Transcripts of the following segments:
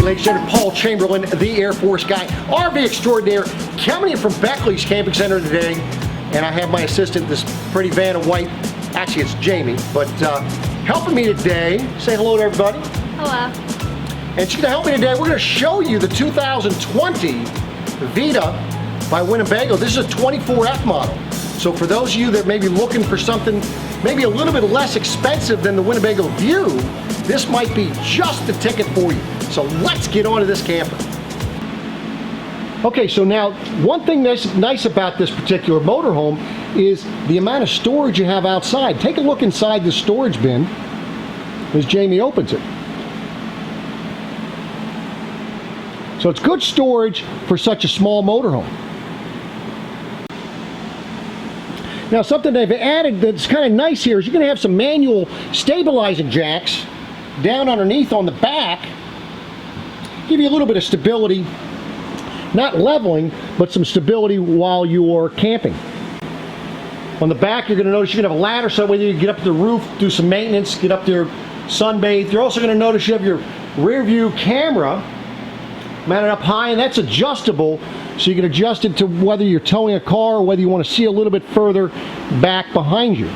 ladies and gentlemen, Paul Chamberlain, the Air Force guy, RV extraordinaire, coming in from Beckley's Camping Center today. And I have my assistant, this pretty van of white, actually it's Jayme, but helping me today. Say hello to everybody. Hello. And she's gonna help me today. We're gonna show you the 2020 Vita by Winnebago. This is a 24F model. So for those of you that may be looking for something maybe a little bit less expensive than the Winnebago View, this might be just the ticket for you. So let's get on to this camper. Okay, so now one thing that's nice about this particular motorhome is the amount of storage you have outside. Take a look inside the storage bin as Jayme opens it. So it's good storage for such a small motorhome. Now something they've added that's kind of nice here is you're going to have some manual stabilizing jacks down underneath on the back. Give you a little bit of stability, not leveling, but some stability while you're camping. On the back you're going to notice you're going to have a ladder so whether you get up to the roof, do some maintenance, get up there, sunbathe. You're also going to notice you have your rear view camera mounted up high, and that's adjustable, so you can adjust it to whether you're towing a car or whether you want to see a little bit further back behind you.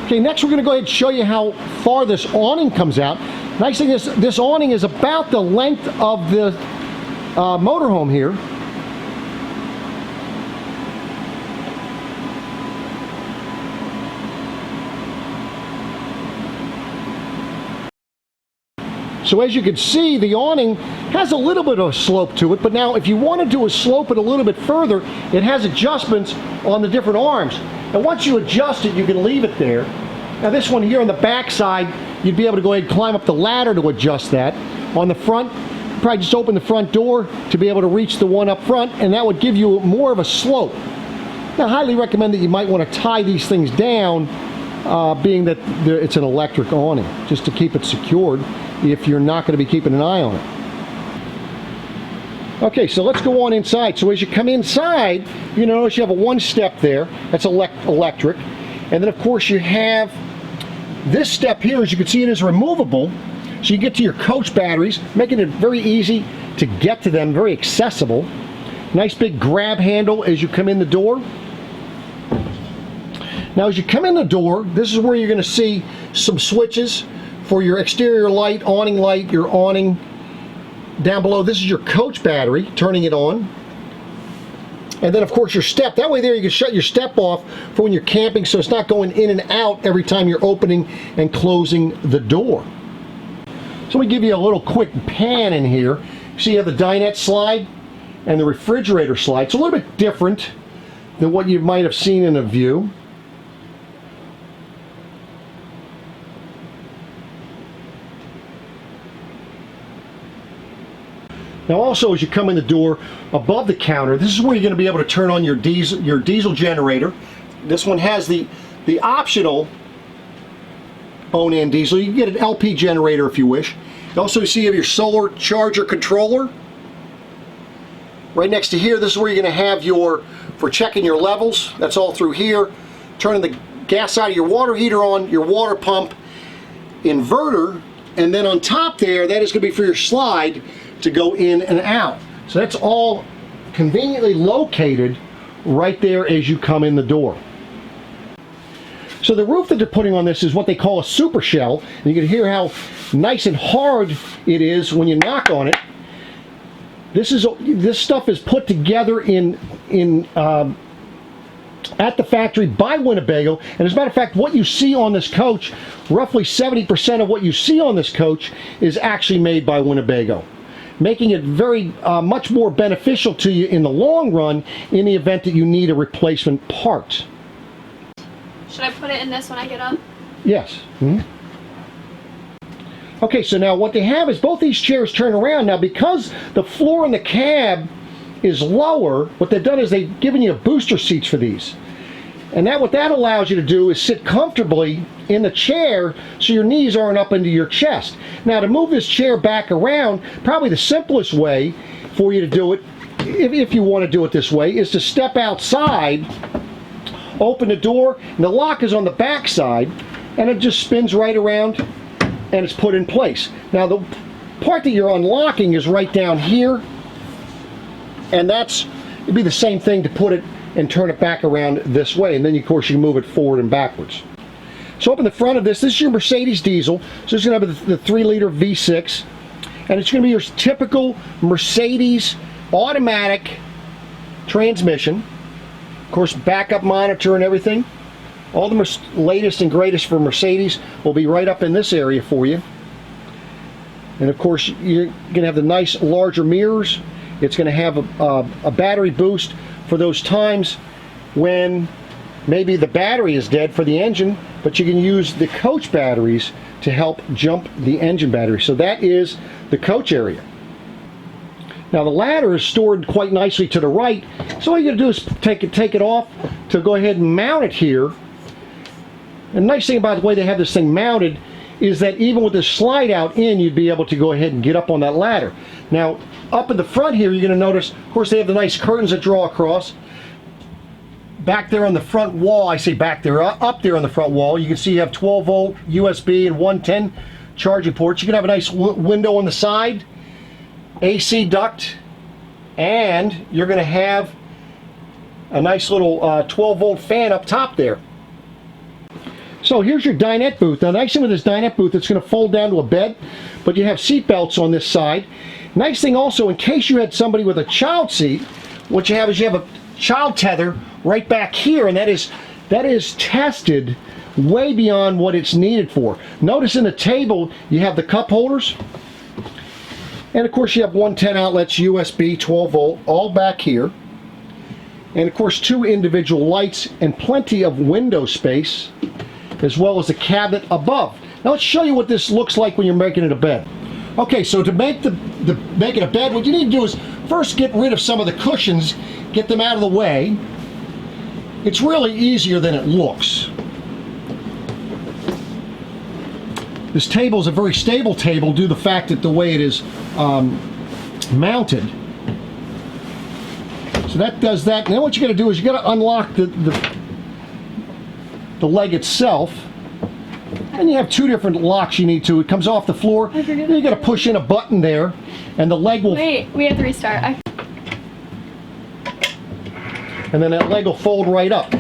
Okay, next we're going to go ahead and show you how far this awning comes out. Nice thing is this awning is about the length of the motorhome here. So as you can see, the awning has a little bit of a slope to it, but now if you wanted to slope it a little bit further, it has adjustments on the different arms. And once you adjust it, you can leave it there. Now this one here on the back side, you'd be able to go ahead and climb up the ladder to adjust that. On the front, probably just open the front door to be able to reach the one up front, and that would give you more of a slope. Now I highly recommend that you might want to tie these things down, being that it's an electric awning, just to keep it secured if you're not going to be keeping an eye on it. Okay, so let's go on inside. So as you come inside, you notice you have a one-step there. That's electric. And then of course you have this step here. As you can see, it is removable. So you get to your coach batteries, making it very easy to get to them, very accessible. Nice big grab handle as you come in the door. Now as you come in the door, this is where you're going to see some switches for your exterior light, your awning. Down below, this is your coach battery, turning it on. And then of course your step. That way there you can shut your step off for when you're camping, so it's not going in and out every time you're opening and closing the door. So we give you a little quick pan in here. See you have the dinette slide and the refrigerator slide. It's a little bit different than what you might have seen in a View. Now also as you come in the door, above the counter, this is where you're going to be able to turn on your diesel generator. This one has the optional bone-in diesel. You can get an LP generator if you wish. You also see you have your solar charger controller. Right next to here, this is where you're going to have for checking your levels. That's all through here. Turning the gas side of your water heater on, your water pump, inverter, and then on top there, that is going to be for your slide to go in and out. So that's all conveniently located right there as you come in the door. So the roof that they're putting on this is what they call a super shell, and you can hear how nice and hard it is when you knock on it. This stuff is put together at the factory by Winnebago, and as a matter of fact, what you see on this coach, roughly 70% of what you see on this coach is actually made by Winnebago, making it very much more beneficial to you in the long run in the event that you need a replacement part. Should I put it in this when I get up? Yes. Mm-hmm. Okay, so now what they have is both these chairs turn around. Now because the floor in the cab is lower, what they've done is they've given you booster seats for these. And what that allows you to do is sit comfortably in the chair so your knees aren't up into your chest. Now to move this chair back around, probably the simplest way for you to do it, if you want to do it this way, is to step outside, open the door, and the lock is on the back side, and it just spins right around and it's put in place. Now part that you're unlocking is right down here, and it'd be the same thing to put it and turn it back around this way, and then of course you can move it forward and backwards. So up in the front of this is your Mercedes diesel. So it's going to have the 3-liter V6, and it's going to be your typical Mercedes automatic transmission. Of course, backup monitor and everything. All the latest and greatest for Mercedes will be right up in this area for you. And of course, you're going to have the nice larger mirrors. It's going to have a battery boost for those times when maybe the battery is dead for the engine, but you can use the coach batteries to help jump the engine battery. So that is the coach area. Now the ladder is stored quite nicely to the right, so all you gotta do is take it off to go ahead and mount it here. And the nice thing about the way they have this thing mounted is that even with this slide out in, you'd be able to go ahead and get up on that ladder. Now up in the front here, you're gonna notice, of course, they have the nice curtains that draw across. Back there on the front wall, I say back there, up there on the front wall, you can see you have 12-volt USB and 110 charging ports. You can have a nice window on the side, AC duct, and you're going to have a nice little 12-volt fan up top there. So here's your dinette booth. Now, the nice thing with this dinette booth, it's going to fold down to a bed, but you have seat belts on this side. Nice thing also, in case you had somebody with a child seat, what you have is you have a child tether right back here, and that is tested way beyond what it's needed for. Notice in the table you have the cup holders, and of course you have 110 outlets, USB, 12-volt, all back here, and of course 2 individual lights and plenty of window space, as well as the cabinet above. Now let's show you what this looks like when you're making it a bed. Okay, so to make it a bed, what you need to do is first get rid of some of the cushions, get them out of the way. It's really easier than it looks. This table is a very stable table due to the fact that the way it is mounted. So that does that. Now what you got to do is you got to unlock the leg itself. And you have 2 different locks you need to. It comes off the floor. Then you got to push in a button there, and the leg will. Wait, we have to restart. And then that leg will fold right up.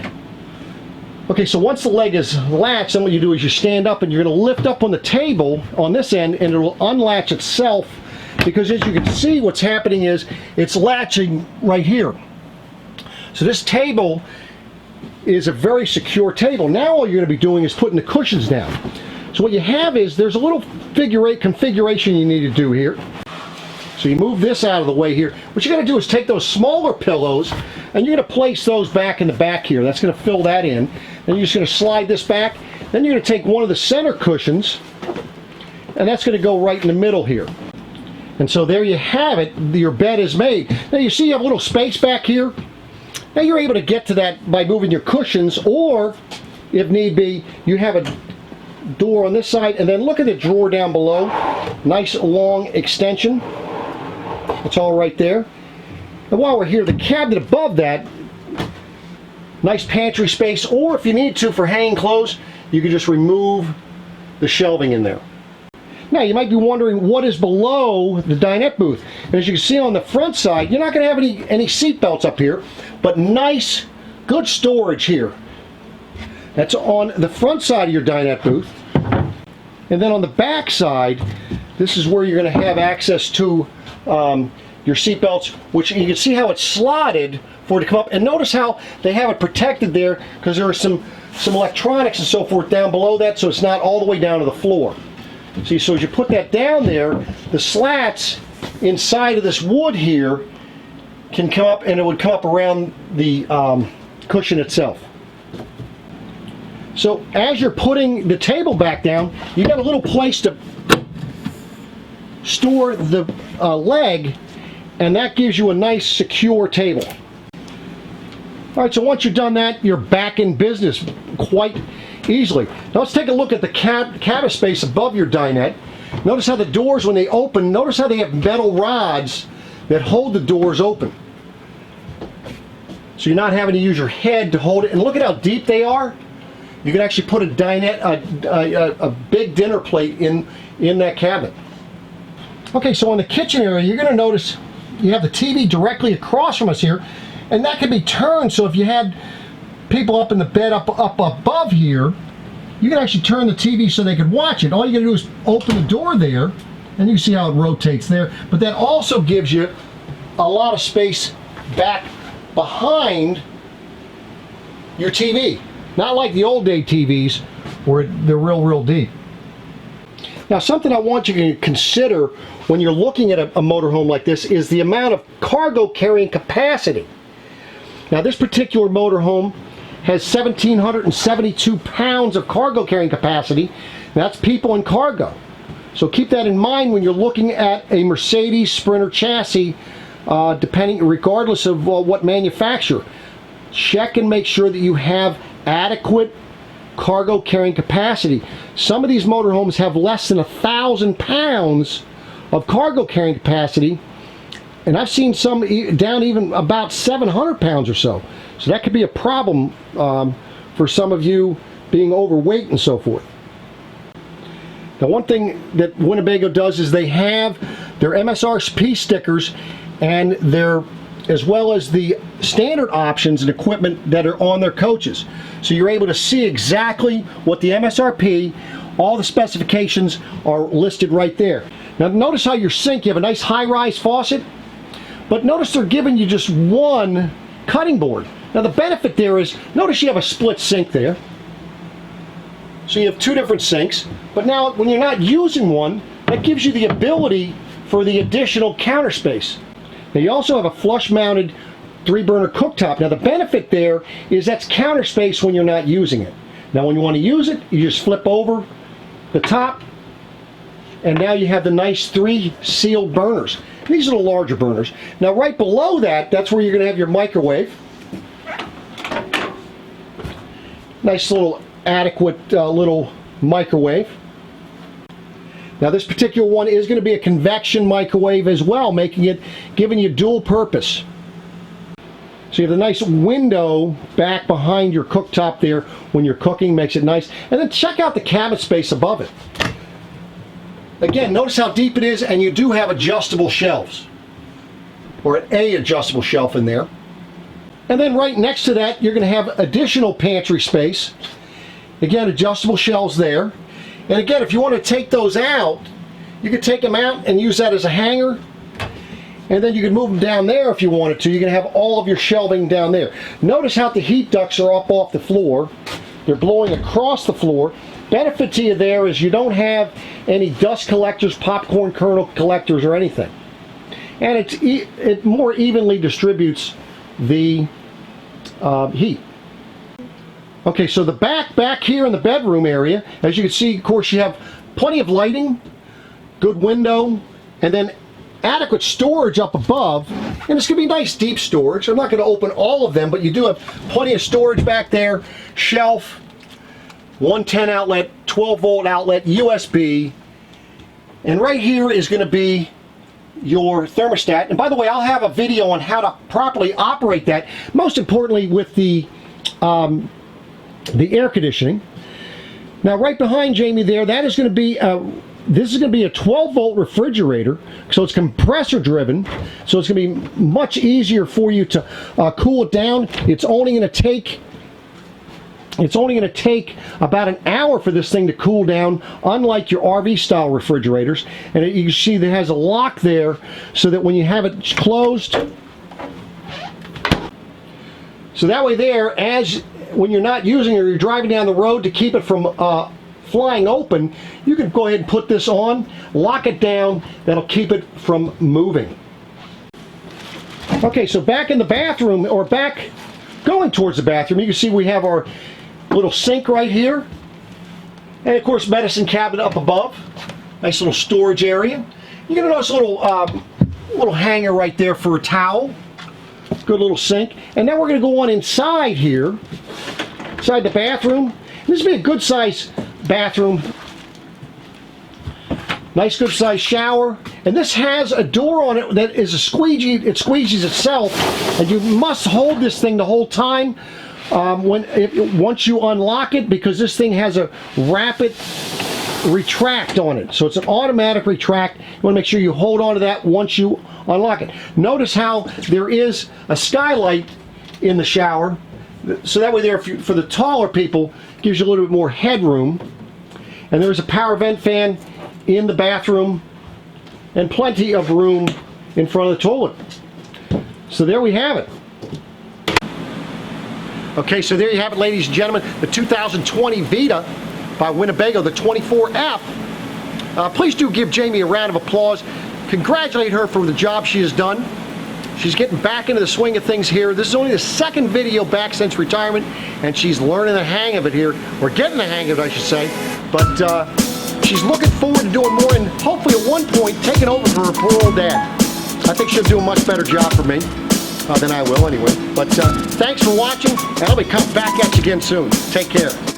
Okay, so once the leg is latched, then what you do is you stand up and you're going to lift up on the table on this end, and it will unlatch itself, because as you can see, what's happening is it's latching right here. So this table is a very secure table. Now all you're going to be doing is putting the cushions down. So what you have is there's a little figure 8 configuration you need to do here. So you move this out of the way here. What you're going to do is take those smaller pillows and you're going to place those back in the back here. That's going to fill that in. Then you're just going to slide this back. Then you're going to take one of the center cushions, and that's going to go right in the middle here. And so there you have it. Your bed is made. Now you see you have a little space back here. Now you're able to get to that by moving your cushions, or if need be, you have a door on this side, and then look at the drawer down below. Nice long extension. It's all right there. And while we're here, the cabinet above that, nice pantry space, or if you need to for hanging clothes, you can just remove the shelving in there. Now you might be wondering what is below the dinette booth. And as you can see on the front side, you're not going to have any seat belts up here, but nice, good storage here. That's on the front side of your dinette booth. And then on the back side, this is where you're going to have access to your seat belts, which you can see how it's slotted for it to come up. And notice how they have it protected there, because there are some electronics and so forth down below that, so it's not all the way down to the floor. See, so as you put that down there, the slats inside of this wood here can come up, and it would come up around the cushion itself. So as you're putting the table back down, you got a little place to store the leg, and that gives you a nice secure table. All right, so once you've done that, you're back in business quite easily. Now let's take a look at the cabinet space above your dinette. Notice how the doors, when they open, notice how they have metal rods that hold the doors open. So you're not having to use your head to hold it. And look at how deep they are. You can actually put a dinette, a big dinner plate in that cabinet. Okay, so in the kitchen area, you're going to notice you have the TV directly across from us here, and that can be turned, so if you had people up in the bed up above here, you can actually turn the TV so they could watch it. All you got to do is open the door there, and you see how it rotates there. But that also gives you a lot of space back behind your TV. Not like the old day TVs where they're real deep. Now, something I want you to consider when you're looking at a motorhome like this is the amount of cargo carrying capacity. Now, this particular motorhome has 1,772 pounds of cargo carrying capacity. That's people and cargo. So keep that in mind when you're looking at a Mercedes Sprinter chassis, regardless of what manufacturer. Check and make sure that you have adequate cargo carrying capacity. Some of these motorhomes have less than 1,000 pounds of cargo carrying capacity, and I've seen some down even about 700 pounds or so. So that could be a problem for some of you being overweight and so forth. Now, one thing that Winnebago does is they have their MSRP stickers and their, as well as the standard options and equipment that are on their coaches. So you're able to see exactly what the MSRP, all the specifications are listed right there. Now notice how your sink, you have a nice high-rise faucet, but notice they're giving you just one cutting board. Now the benefit there is, notice you have a split sink there. So you have two different sinks, but now when you're not using one, that gives you the ability for the additional counter space. Now you also have a flush-mounted 3-burner cooktop. Now the benefit there is that's counter space when you're not using it. Now when you want to use it, you just flip over the top, and now you have the nice 3 sealed burners. These are the larger burners. Now right below that, that's where you're going to have your microwave. Nice little adequate little microwave. Now this particular one is going to be a convection microwave as well, giving you dual purpose. So you have the nice window back behind your cooktop there when you're cooking, makes it nice. And then check out the cabinet space above it. Again, notice how deep it is, and you do have adjustable shelves, or an adjustable shelf in there. And then right next to that, you're going to have additional pantry space. Again, adjustable shelves there. And again, if you want to take those out, you could take them out and use that as a hanger. And then you can move them down there if you wanted to. You can have all of your shelving down there. Notice how the heat ducts are up off the floor. They're blowing across the floor. Benefit to you there is you don't have any dust collectors, popcorn kernel collectors, or anything. And it more evenly distributes the heat. Okay, so the back here in the bedroom area, as you can see, of course, you have plenty of lighting, good window, and then adequate storage up above. And it's going to be nice deep storage. I'm not going to open all of them, but you do have plenty of storage back there. Shelf, 110 outlet, 12 volt outlet, USB. And right here is going to be your thermostat. And by the way, I'll have a video on how to properly operate that. Most importantly, with the air conditioning. Now right behind Jayme there, that is going to be this is going to be a 12 volt refrigerator, so it's compressor driven, so it's going to be much easier for you to cool it down. It's only going to take about an hour for this thing to cool down, unlike your RV style refrigerators. And you can see that it has a lock there so that when you have it closed, so that way there, when you're not using it or you're driving down the road, to keep it from flying open, you can go ahead and put this on, lock it down. That'll keep it from moving. Okay, so back in the bathroom, or back going towards the bathroom, you can see we have our little sink right here, and of course medicine cabinet up above. Nice little storage area. You're gonna notice a little hanger right there for a towel. Good little sink. And now we're going to go on inside here, inside the bathroom. This would be a good size bathroom. Nice good size shower. And this has a door on it that is a squeegee. It squeegees itself, and you must hold this thing the whole time once you unlock it, because this thing has a rapid retract on it. So it's an automatic retract. You want to make sure you hold on to that once you unlock it. Notice how there is a skylight in the shower. So that way there, for the taller people, gives you a little bit more headroom. And there's a power vent fan in the bathroom and plenty of room in front of the toilet. So there we have it. Okay, so there you have it, ladies and gentlemen, the 2020 Vita by Winnebago, the 24F. Please do give Jayme a round of applause. Congratulate her for the job she has done. She's getting back into the swing of things here. This is only the second video back since retirement, and she's learning the hang of it here, or getting the hang of it, I should say. But she's looking forward to doing more, and hopefully at one point taking over for her poor old dad. I think she'll do a much better job for me than I will anyway. But thanks for watching, and I'll be coming back at you again soon. Take care.